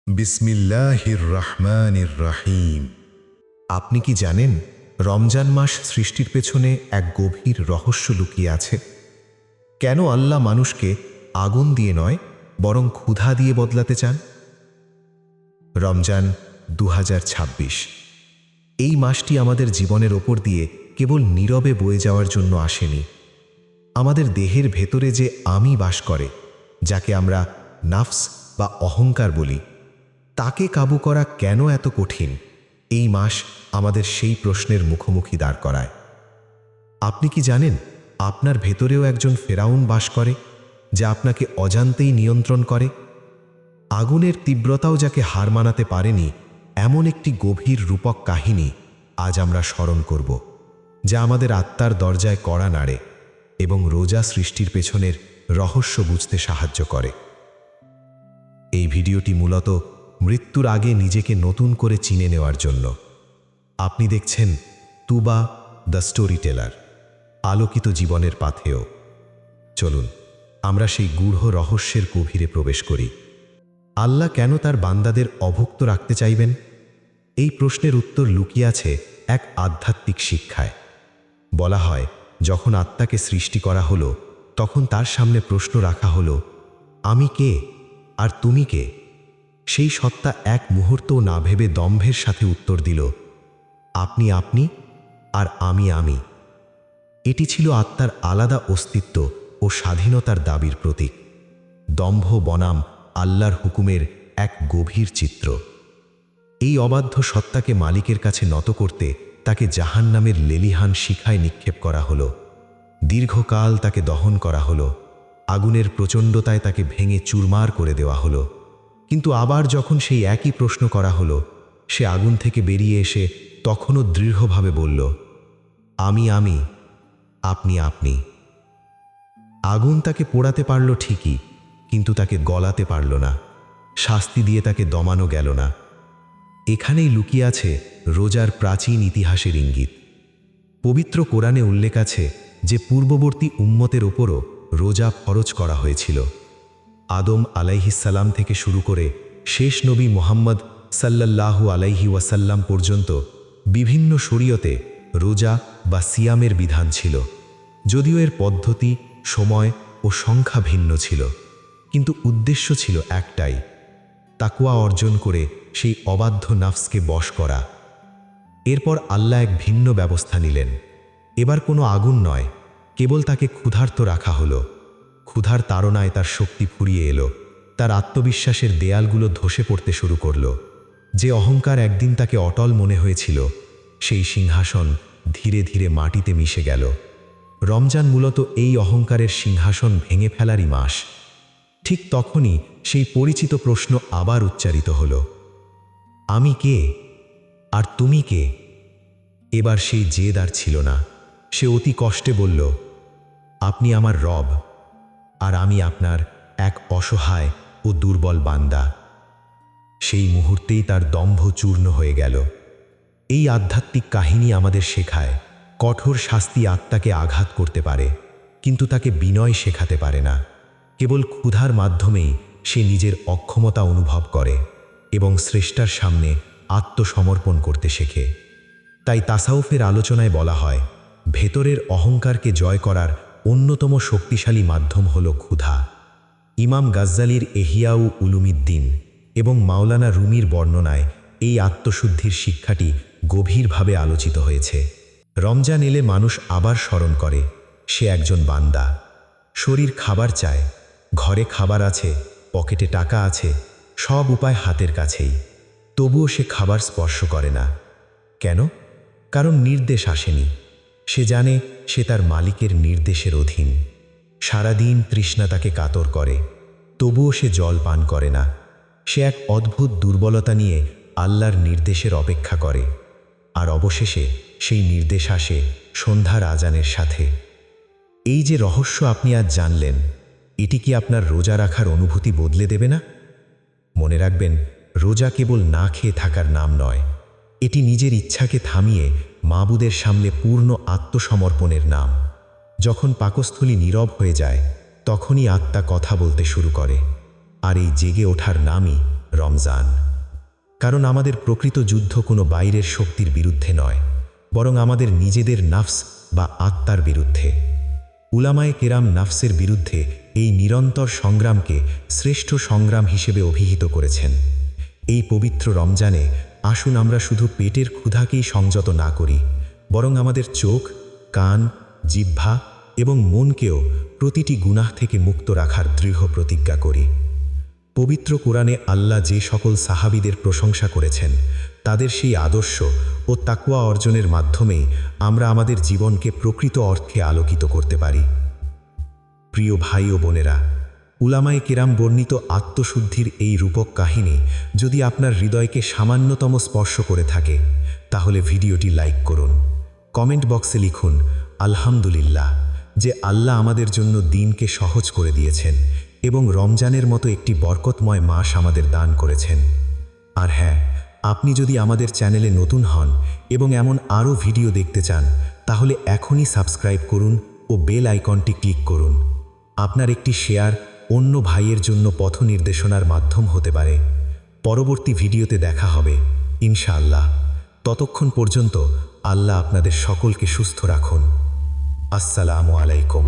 বিসমিল্লাহির রহমানির রহিম। আপনি কি জানেন রমজান মাস সৃষ্টির পেছনে এক গভীর রহস্য লুকিয়ে আছে? কেন আল্লাহ মানুষকে আগুন দিয়ে নয় বরং ক্ষুধা দিয়ে বদলাতে চান? রমজান 2026 এই মাসটি আমাদের জীবনের ওপর দিয়ে কেবল নীরবে বয়ে যাওয়ার জন্য আসেনি। আমাদের দেহের ভেতরে যে আমি বাস করে, যাকে আমরা নাফস বা অহংকার বলি, তাকে কাবু করা কেন এত কঠিন? এই মাস আমাদের সেই প্রশ্নের মুখোমুখি দাঁড় করায়। আপনি কি জানেন আপনার ভেতরেও একজন ফেরাউন বাস করে, যা আপনাকে অজান্তেই নিয়ন্ত্রণ করে? আগুনের তীব্রতাও যাকে হার মানাতে পারেনি, এমন একটি গভীর রূপক কাহিনী আজ আমরা স্মরণ করব, যা আমাদের আত্মার দরজায় কড়া নাড়ে এবং রোজা সৃষ্টির পেছনের রহস্য বুঝতে সাহায্য করে। এই ভিডিওটি মূলত মৃত্যুর আগে নিজেকে নতুন করে চিনে নেওয়ার জন্য। আপনি দেখছেন তুবা দ্য স্টোরি টেলার, আলোকিত জীবনের পাথেয়। চলুন আমরা সেই গূঢ় রহস্যের গভীরে প্রবেশ করি। আল্লাহ কেন তার বান্দাদের অভুক্ত রাখতে চাইবেন? এই প্রশ্নের উত্তর লুকিয়ে আছে এক আধ্যাত্মিক শিক্ষায়। বলা হয়, যখন আত্মাকে সৃষ্টি করা হলো, তখন তার সামনে প্রশ্ন রাখা হলো, আমি কে আর তুমি কে? সেই সত্তা এক মুহূর্তও না ভেবে দম্ভের সাথে উত্তর দিল, আপনি আপনি আর আমি আমি। এটি ছিল আত্মার আলাদা অস্তিত্ব ও স্বাধীনতার দাবির প্রতীক। দম্ভ বনাম আল্লাহর হুকুমের এক গভীর চিত্র। এই অবাধ্য সত্তাকে মালিকের কাছে নত করতে তাকে জাহান্নামের লেলিহান শিখায় নিক্ষেপ করা হলো। দীর্ঘকাল তাকে দহন করা হলো। আগুনের প্রচণ্ডতায় তাকে ভেঙে চুরমার করে দেওয়া হলো। কিন্তু আবার যখন সেই একই প্রশ্ন করা হলো, সে আগুন থেকে বেরিয়ে এসে তখনও দৃঢ়ভাবে বলল, আমি আমি, আপনি আপনি। আগুন তাকে পোড়াতে পারল ঠিকই, কিন্তু তাকে গলাতে পারল না। শাস্তি দিয়ে তাকে দমানো গেল না। এখানেই লুকিয়ে আছে রোজার প্রাচীন ইতিহাসের ইঙ্গিত। পবিত্র কোরআনে উল্লেখ আছে যে পূর্ববর্তী উম্মতের ওপরও রোজা ফরজ করা হয়েছিল। আদম আলাইহিসসালাম থেকে শুরু করে শেষ নবী মুহাম্মদ সাল্লাল্লাহু আলাইহি ওয়াসাল্লাম পর্যন্ত বিভিন্ন শরীয়তে রোজা বা সিয়ামের বিধান ছিল। যদিও এর পদ্ধতি, সময় ও সংখ্যা ভিন্ন ছিল, কিন্তু উদ্দেশ্য ছিল একটাই, তাকওয়া অর্জন করে সেই অবাধ্য নাফসকে বশ করা। এরপর আল্লাহ এক ভিন্ন ব্যবস্থা নিলেন। এবার কোনো আগুন নয়, কেবল তাকে ক্ষুধার্ত রাখা হলো। ক্ষুধার তাড়নায় তার শক্তি ফুরিয়ে এলো। তার আত্মবিশ্বাসের দেয়ালগুলো ধসে পড়তে শুরু করল। যে অহংকার একদিন তাকে অটল মনে হয়েছিল, সেই সিংহাসন ধীরে ধীরে মাটিতে মিশে গেল। রমজান মূলত এই অহংকারের সিংহাসন ভেঙে ফেলারই মাস। ঠিক তখনই সেই পরিচিত প্রশ্ন আবার উচ্চারিত হল, আমি কে আর তুমি কে? এবার সেই জেদ আর ছিল না। সে অতি কষ্টে বলল, আপনি আমার রব আর আমি আপনার এক অসহায় ও দুর্বল বান্দা। সেই মুহূর্তেই তার দম্ভ চূর্ণ হয়ে গেল। এই আধ্যাত্মিক কাহিনী আমাদের শেখায়, কঠোর শাস্তি আত্মাকে আঘাত করতে পারে, কিন্তু তাকে বিনয় শেখাতে পারে না। কেবল ক্ষুধার মাধ্যমেই সে নিজের অক্ষমতা অনুভব করে এবং স্রষ্টার সামনে আত্মসমর্পণ করতে শেখে। তাই তাসাউফের আলোচনায় বলা হয়, ভেতরের অহংকারকে জয় করার অন্যতম শক্তিশালী মাধ্যম হল ক্ষুধা। ইমাম গাজ্জালির ইহইয়া উলুমিদ্দিন এবং মাওলানা রুমির বর্ণনায় এই আত্মশুদ্ধির শিক্ষাটি গভীরভাবে আলোচিত হয়েছে। রমজান এলে মানুষ আবার স্মরণ করে, সে একজন বান্দা। শরীর খাবার চায়, ঘরে খাবার আছে, পকেটে টাকা আছে, সব উপায় হাতের কাছেই। তবুও সে খাবার স্পর্শ করে না। কেন? কারণ নির্দেশ আসেনি। সে জানে সে তার মালিকের নির্দেশের অধীন। সারাদিন তৃষ্ণা তাকে কাতর করে, তবুও সে জল পান করে না। সে এক অদ্ভুত দুর্বলতা নিয়ে আল্লাহর নির্দেশের অপেক্ষা করে। আর অবশেষে সেই নির্দেশ আসে সন্ধ্যার আজানের সাথে। এই যে রহস্য আপনি আজ জানলেন, এটি কি আপনার রোজা রাখার অনুভূতি বদলে দেবে না? মনে রাখবেন, রোজা কেবল না খেয়ে থাকার নাম নয়, এটি নিজের ইচ্ছাকে থামিয়ে মাবুদের সামনে পূর্ণ আত্মসমর্পণের নাম। যখন পাকস্থলী নীরব হয়ে যায়, তখনই আত্মা কথা বলতে শুরু করে। আর এই জেগে ওঠার নামই রমজান। কারণ আমাদের প্রকৃত যুদ্ধ কোনো বাইরের শক্তির বিরুদ্ধে নয়, বরং আমাদের নিজেদের নাফস বা আত্মার বিরুদ্ধে। উলামায়ে কেরাম নাফসের বিরুদ্ধে এই নিরন্তর সংগ্রামকে শ্রেষ্ঠ সংগ্রাম হিসেবে অভিহিত করেছেন। এই পবিত্র রমজানে আসুন আমরা শুধু পেটের ক্ষুধাকেই সংযত না করি, বরং আমাদের চোখ, কান, জিহ্বা এবং মনকেও প্রতিটি গুনাহ থেকে মুক্ত রাখার দৃঢ় প্রতিজ্ঞা করি। পবিত্র কোরআনে আল্লাহ যে সকল সাহাবীদের প্রশংসা করেছেন, তাদের সেই আদর্শ ও তাকওয়া অর্জনের মাধ্যমেই আমরা আমাদের জীবনকে প্রকৃত অর্থে আলোকিত করতে পারি। প্রিয় ভাই ও বোনেরা, উলামায়ে কেরাম বর্ণিত আত্মশুদ্ধির এই রূপক কাহিনী যদি আপনার হৃদয়কে সামান্যতম স্পর্শ করে থাকে, তাহলে ভিডিওটি লাইক করুন, কমেন্ট বক্সে লিখুন আলহামদুলিল্লাহ, যে আল্লাহ আমাদের জন্য দিনকে সহজ করে দিয়েছেন এবং রমজানের মতো একটি বরকতময় মাস আমাদের দান করেছেন। আর হ্যাঁ, আপনি যদি আমাদের চ্যানেলে নতুন হন এবং এমন আরও ভিডিও দেখতে চান, তাহলে এখনই সাবস্ক্রাইব করুন ও বেল আইকনটি ক্লিক করুন। আপনার একটি শেয়ার অন্য ভাইয়ের জন্য পথ নির্দেশনার মাধ্যম হতে পারে। পরবর্তী ভিডিওতে দেখা হবে ইনশাআল্লাহ। ততক্ষণ পর্যন্ত আল্লাহ আপনাদের সকলকে সুস্থ রাখুন। আসসালামু আলাইকুম।